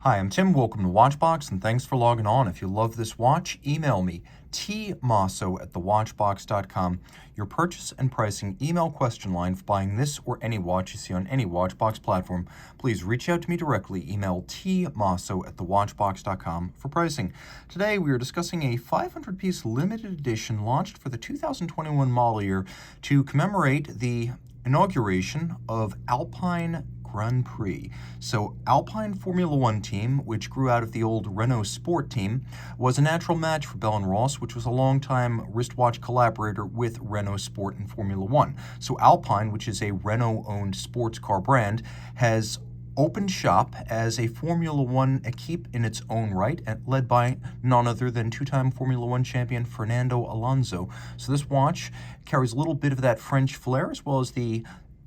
Hi, I'm Tim. Welcome to Watchbox, and thanks for logging on. If you love this watch, email me, tmosso@thewatchbox.com. Your purchase and pricing email question line for buying this or any watch you see on any Watchbox platform. Please reach out to me directly. Email tmosso@thewatchbox.com for pricing. Today, we are discussing a 500-piece limited edition launched for the 2021 model year to commemorate the inauguration of Alpine Grand Prix. So Alpine Formula One team, which grew out of the old Renault Sport team, was a natural match for Bell & Ross, which was a longtime wristwatch collaborator with Renault Sport and Formula One. So Alpine, which is a Renault-owned sports car brand, has opened shop as a Formula One equipe in its own right, and led by none other than two-time Formula One champion Fernando Alonso. So this watch carries a little bit of that French flair, as well as the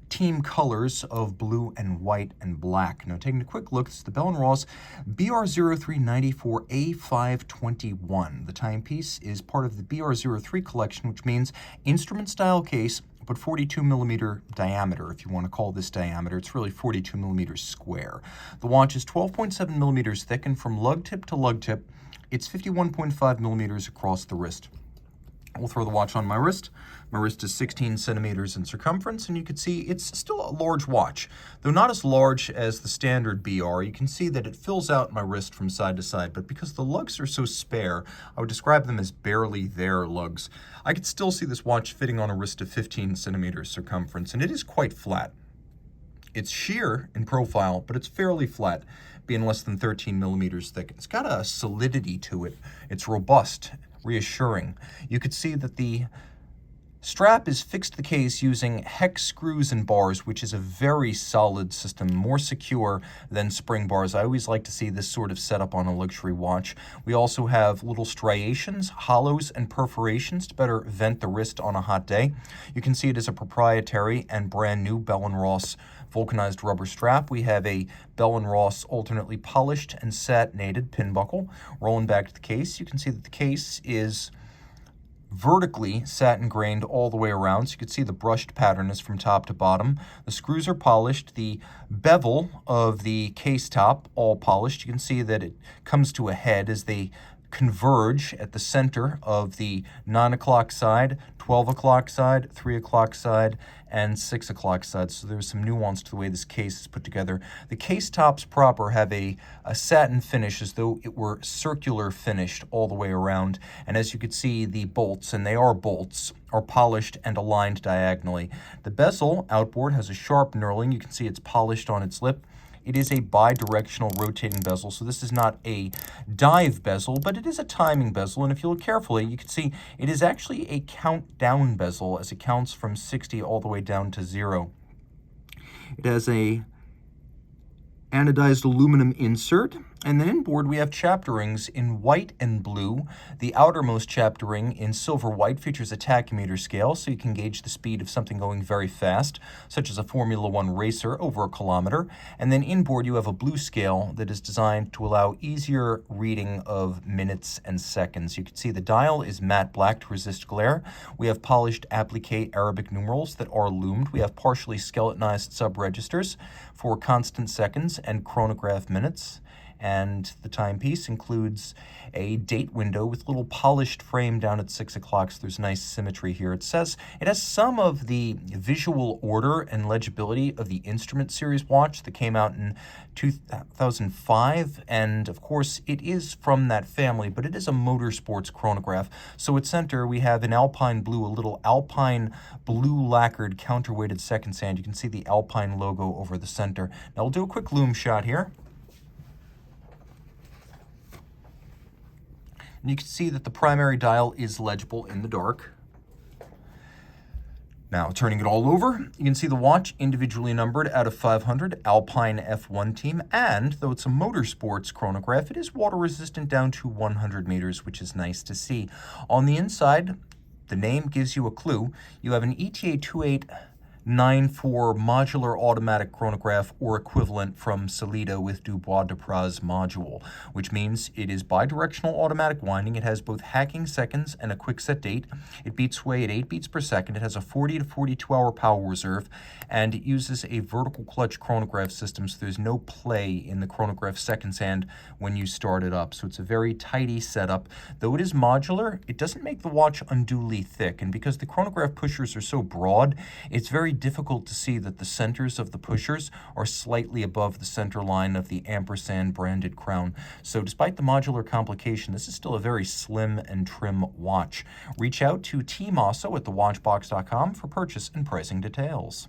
team colors of blue and white and black. Now, taking a quick look, this is the Bell & Ross BR0394-A521. The timepiece is part of the BR03 collection, which means instrument style case, but 42 millimeter diameter, if you want to call this diameter. It's really 42 millimeters square. The watch is 12.7 millimeters thick, and from lug tip to lug tip, it's 51.5 millimeters across the wrist. We'll throw the watch on my wrist. My wrist is 16 centimeters in circumference, and you can see it's still a large watch. Though not as large as the standard BR, you can see that it fills out my wrist from side to side, but because the lugs are so spare, I would describe them as barely there lugs. I could still see this watch fitting on a wrist of 15 centimeters circumference, and it is quite flat. It's sheer in profile, but it's fairly flat, being less than 13 millimeters thick. It's got a solidity to it. It's robust, reassuring. You could see that the strap is fixed to the case using hex screws and bars, which is a very solid system, more secure than spring bars. I always like to see this sort of setup on a luxury watch. We also have little striations, hollows, and perforations to better vent the wrist on a hot day. You can see it is a proprietary and brand new Bell & Ross vulcanized rubber strap. We have a Bell & Ross alternately polished and satinated pin buckle. Rolling back to the case, you can see that the case is vertically satin grained all the way around, so you can see the brushed pattern is from top to bottom. The screws are polished. The bevel of the case top all polished. You can see that it comes to a head as they converge at the center of the 9 o'clock side, 12 o'clock side, 3 o'clock side, and 6 o'clock side. So there's some nuance to the way this case is put together. The case tops proper have a satin finish, as though it were circular finished all the way around. And as you can see, the bolts, and they are bolts, are polished and aligned diagonally. The bezel outboard has a sharp knurling. You can see it's polished on its lip. It is a bi-directional rotating bezel, so this is not a dive bezel, but it is a timing bezel, and if you look carefully, you can see it is actually a countdown bezel, as it counts from 60 all the way down to 0. It has a anodized aluminum insert, and then inboard we have chapter rings in white and blue. The outermost chapter ring in silver white features a tachymeter scale, so you can gauge the speed of something going very fast, such as a Formula One racer over a kilometer. And then inboard you have a blue scale that is designed to allow easier reading of minutes and seconds. You can see the dial is matte black to resist glare. We have polished applique Arabic numerals that are loomed. We have partially skeletonized sub-registers for constant seconds and chronograph minutes. And the timepiece includes a date window with a little polished frame down at 6 o'clock, so there's nice symmetry here. It says it has some of the visual order and legibility of the Instrument Series watch that came out in 2005, and of course it is from that family, but it is a motorsports chronograph. So at center we have in Alpine blue, a little Alpine blue lacquered counterweighted seconds hand. You can see the Alpine logo over the center. Now we'll do a quick loom shot here. And you can see that the primary dial is legible in the dark. Now, turning it all over, you can see the watch individually numbered out of 500, Alpine F1 team, and though it's a motorsports chronograph, it is water resistant down to 100 meters, which is nice to see. On the inside, the name gives you a clue. You have an ETA 28 9.4 modular automatic chronograph or equivalent from Solito with Dubois Dupraz module, which means it is bidirectional automatic winding. It has both hacking seconds and a quick set date. It beats sway at 8 beats per second. It has a 40 to 42 hour power reserve, and it uses a vertical clutch chronograph system, so there's no play in the chronograph seconds hand when you start it up. So it's a very tidy setup. Though it is modular, it doesn't make the watch unduly thick, and because the chronograph pushers are so broad, it's very difficult to see that the centers of the pushers are slightly above the center line of the ampersand branded crown. So despite the modular complication, this is still a very slim and trim watch. Reach out to Team Mosso at thewatchbox.com for purchase and pricing details.